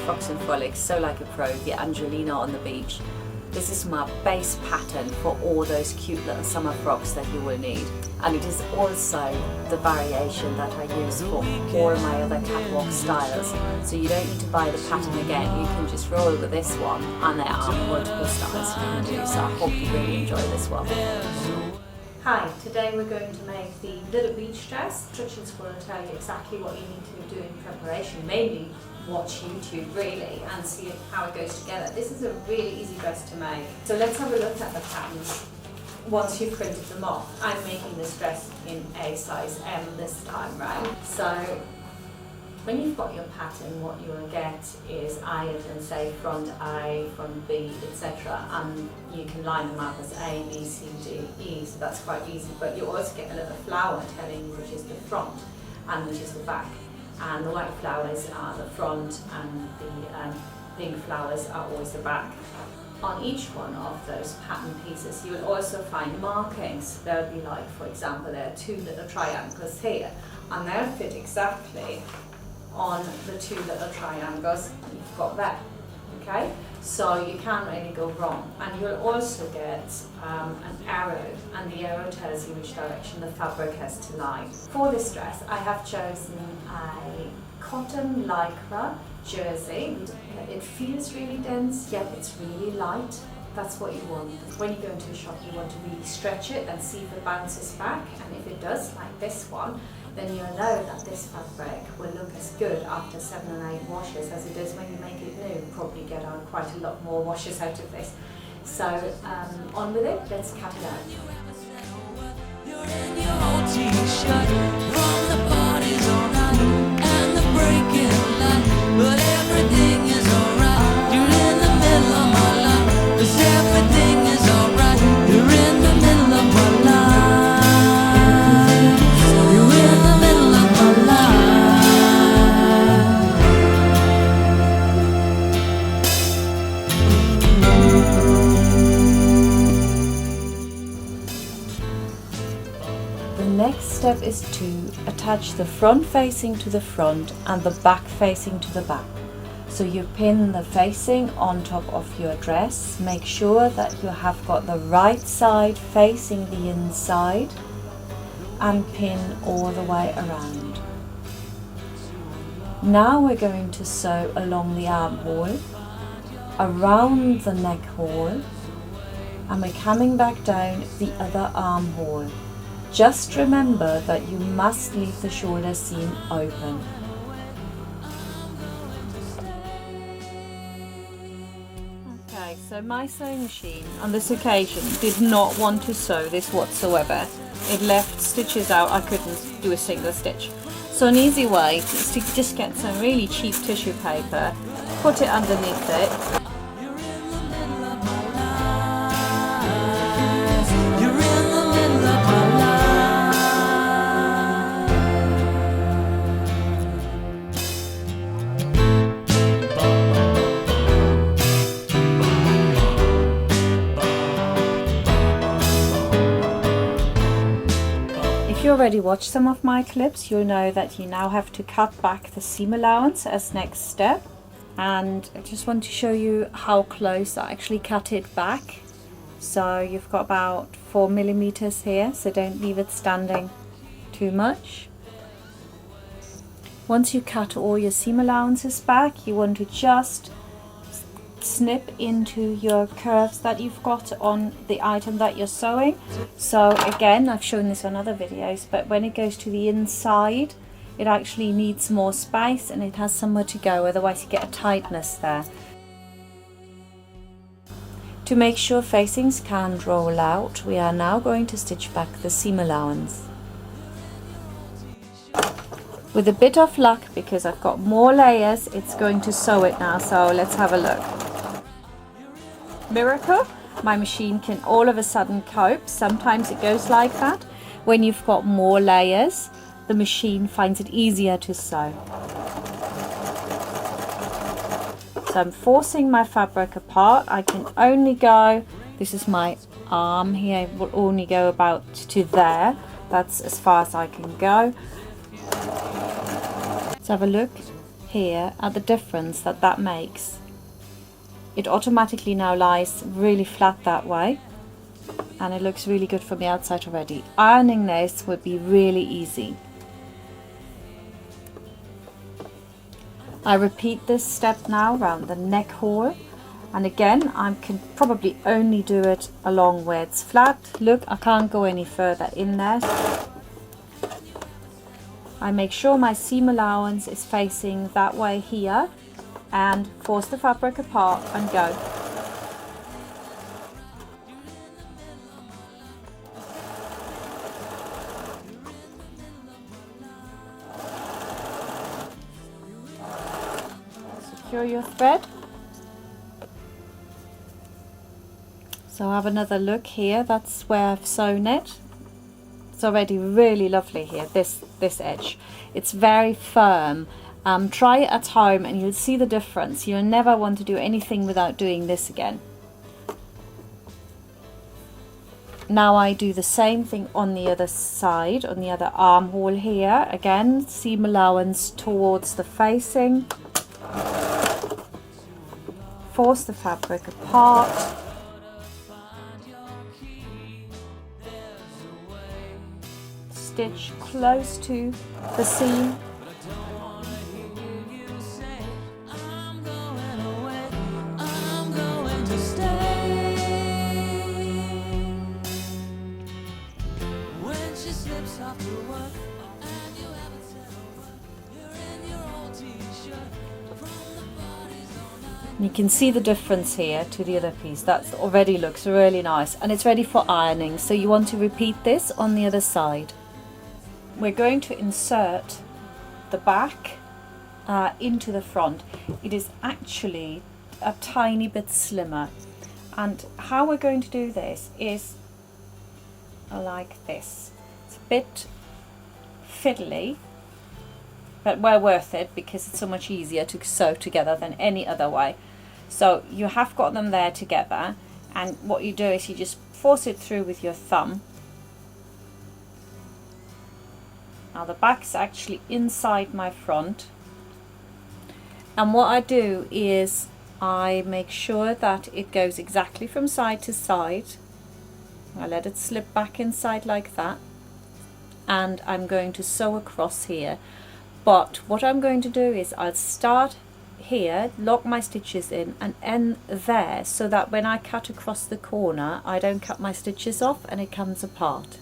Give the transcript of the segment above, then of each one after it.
Frocks and Frolics, Sew Like a Pro, the Angelina on the beach. This is my base pattern for all those cute little summer frocks that you will need. And it is also the variation that I use for all my other catwalk styles. So you don't need to buy the pattern again, you can just roll with this one, and there are multiple styles you can do. So I hope you really enjoy this one. Hi, today we're going to make the little beach dress. Instructions will tell you exactly what you need to do in preparation, mainly watch YouTube really and see how it goes together. This is a really easy dress to make. So let's have a look at the patterns once you've printed them off. I'm making this dress in a size M this time round. So when you've got your pattern, what you will get is ironed and say front A, front B, etc. And you can line them up as A, B, C, D, E, so that's quite easy. But you also get a little flower telling you which is the front and which is the back. And the white flowers are the front and the pink flowers are always the back. On each one of those pattern pieces you will also find markings. There will be, like, for example, there are two little triangles here and they'll fit exactly on the two little triangles you've got there. Okay, so you can't really go wrong. And you'll also get an arrow, and the arrow tells you which direction the fabric has to lie. For this dress I have chosen a cotton lycra jersey. It feels really dense, yet it's really light. That's what you want. When you go into a shop you want to really stretch it and see if it bounces back, and if it does, like this one, then you'll know that this fabric will look as good after 7 or 8 washes as it does when you make it new. Probably get out quite a lot more washes out of this. So on with it, let's cut it out. You're in your old t-shirt from the parties all night and the breaking light, but everything is alright. You're in the middle of my life, 'cause everything is alright. You're in the middle of my life. Next step is to attach the front facing to the front and the back facing to the back. So you pin the facing on top of your dress. Make sure that you have got the right side facing the inside and pin all the way around. Now we're going to sew along the armhole, around the neck hole, and we're coming back down the other armhole. Just remember that you must leave the shoulder seam open. Okay, so my sewing machine on this occasion did not want to sew this whatsoever. It left stitches out, I couldn't do a single stitch. So an easy way is to just get some really cheap tissue paper, put it underneath it. If you already watched some of my clips, you'll know that you now have to cut back the seam allowance as next step. And I just want to show you how close I actually cut it back. So you've got about 4 millimeters here, so don't leave it standing too much. Once you cut all your seam allowances back, you want to just snip into your curves that you've got on the item that you're sewing. So again, I've shown this on other videos, but when it goes to the inside, it actually needs more space and it has somewhere to go, otherwise you get a tightness there. To make sure facings can't roll out, we are now going to stitch back the seam allowance. With a bit of luck, because I've got more layers, it's going to sew it now, so let's have a look. Miracle, my machine can all of a sudden cope. Sometimes it goes like that. When you've got more layers, the machine finds it easier to sew. So I'm forcing my fabric apart. I can only go, this is my arm here, it will only go about to there. That's as far as I can go. Let's have a look. here at the difference that that makes. It automatically now lies really flat that way, and it looks really good from the outside already. Ironing this would be really easy. I repeat this step now around the neck hole, and again I can probably only do it along where it's flat. Look, I can't go any further in there. I make sure my seam allowance is facing that way here, and force the fabric apart and go. Secure your thread. So have another look here, that's where I've sewn it. It's already really lovely here, this edge. It's very firm. Try it at home and you'll see the difference. You'll never want to do anything without doing this again. Now I do the same thing on the other side, on the other armhole here. Again, seam allowance towards the facing. Force the fabric apart. Stitch close to the seam. You can see the difference here to the other piece. That already looks really nice, and it's ready for ironing. So you want to repeat this on the other side. We're going to insert the back into the front. It is actually a tiny bit slimmer, and how we're going to do this is like this. It's a bit fiddly, but well worth it because it's so much easier to sew together than any other way. So you have got them there together, and what you do is you just force it through with your thumb. Now the back's actually inside my front, and what I do is I make sure that it goes exactly from side to side. I let it slip back inside like that, and I'm going to sew across here. But what I'm going to do is I'll start here, lock my stitches in and end there, so that when I cut across the corner I don't cut my stitches off and it comes apart.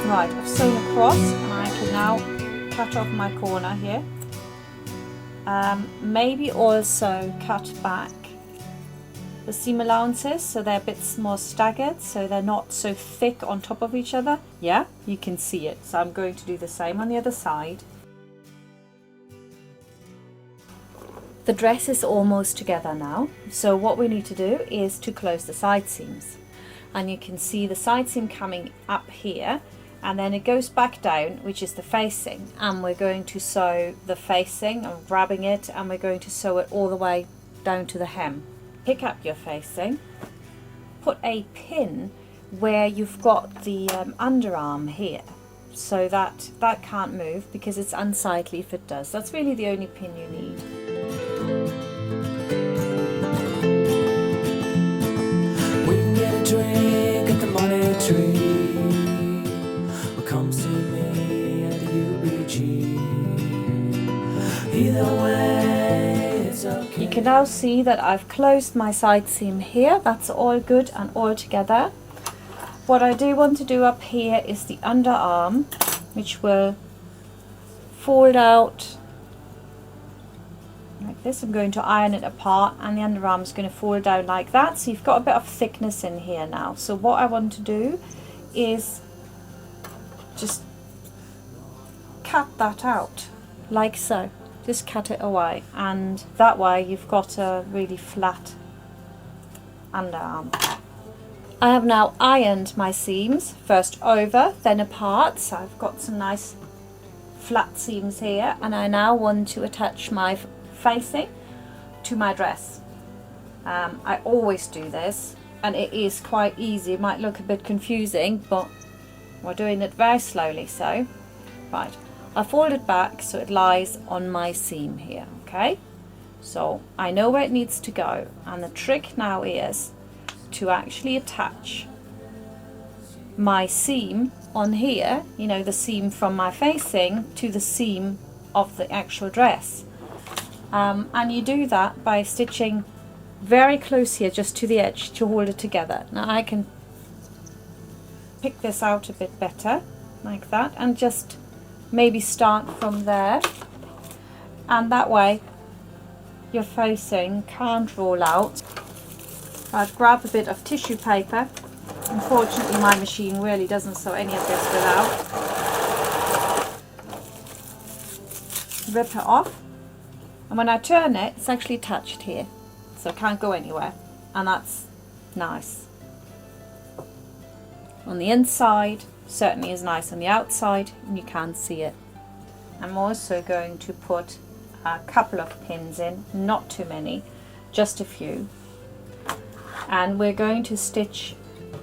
Right, I've sewn across and I can now cut off my corner here. Maybe also cut back the seam allowances so they're a bit more staggered, so they're not so thick on top of each other. Yeah, you can see it. So I'm going to do the same on the other side. The dress is almost together now, so what we need to do is to close the side seams, and you can see the side seam coming up here, and then it goes back down, which is the facing, and we're going to sew the facing and grabbing it, and we're going to sew it all the way down to the hem. Pick up your facing, put a pin where you've got the underarm here, so that can't move because it's unsightly if it does. That's really the only pin you need. We can get a drink at the money tree, or come see me at the UBG. Either way, it's okay. You can now see that I've closed my side seam here. That's all good and all together. What I do want to do up here is the underarm, which will fold out like this. I'm going to iron it apart, and the underarm is going to fold down like that. So you've got a bit of thickness in here now. So what I want to do is just cut that out like so. Just cut it away, and that way you've got a really flat underarm. I have now ironed my seams, first over, then apart, so I've got some nice flat seams here, and I now want to attach my facing to my dress. I always do this, and it is quite easy. It might look a bit confusing, but we're doing it very slowly. So, right, I fold it back so it lies on my seam here, okay? So I know where it needs to go, and the trick now is to actually attach my seam on here, you know, the seam from my facing to the seam of the actual dress. And you do that by stitching very close here just to the edge to hold it together. Now I can pick this out a bit better like that, and just maybe start from there, and that way your facing can't roll out. I'd grab a bit of tissue paper. Unfortunately my machine really doesn't sew any of this without. Rip it off, and when I turn it, it's actually attached here, so it can't go anywhere, and that's nice. On the inside certainly is nice, on the outside and you can't see it. I'm also going to put a couple of pins in, not too many, just a few, and we're going to stitch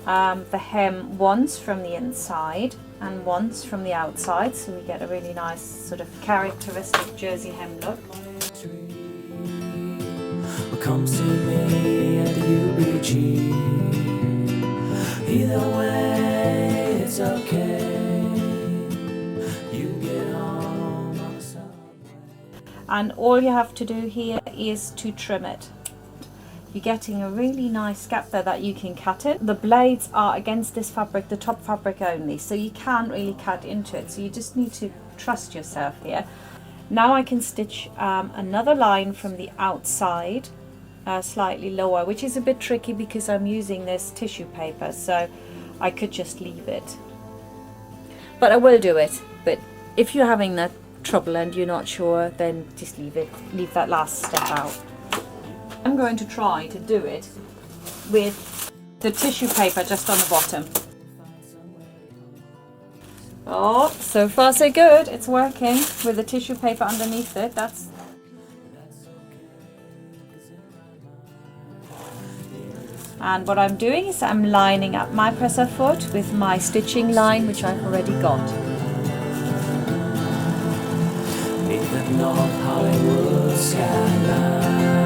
the hem once from the inside and once from the outside, so we get a really nice sort of characteristic jersey hem look. Come see me at UBG. Either way, it's okay. You get on the subway. And all you have to do here is to trim it. You're getting a really nice gap there that you can cut it. The blades are against this fabric, the top fabric only, so you can't really cut into it, so you just need to trust yourself here. Now I can stitch another line from the outside, slightly lower, which is a bit tricky because I'm using this tissue paper, so I could just leave it, but I will do it. But if you're having that trouble and you're not sure, then just leave it, leave that last step out. I'm going to try to do it with the tissue paper just on the bottom. Oh, so far so good. It's working with the tissue paper underneath it. That's And what I'm doing is I'm lining up my presser foot with my stitching line, which I've already got. Beneath the North Hollywood skyline.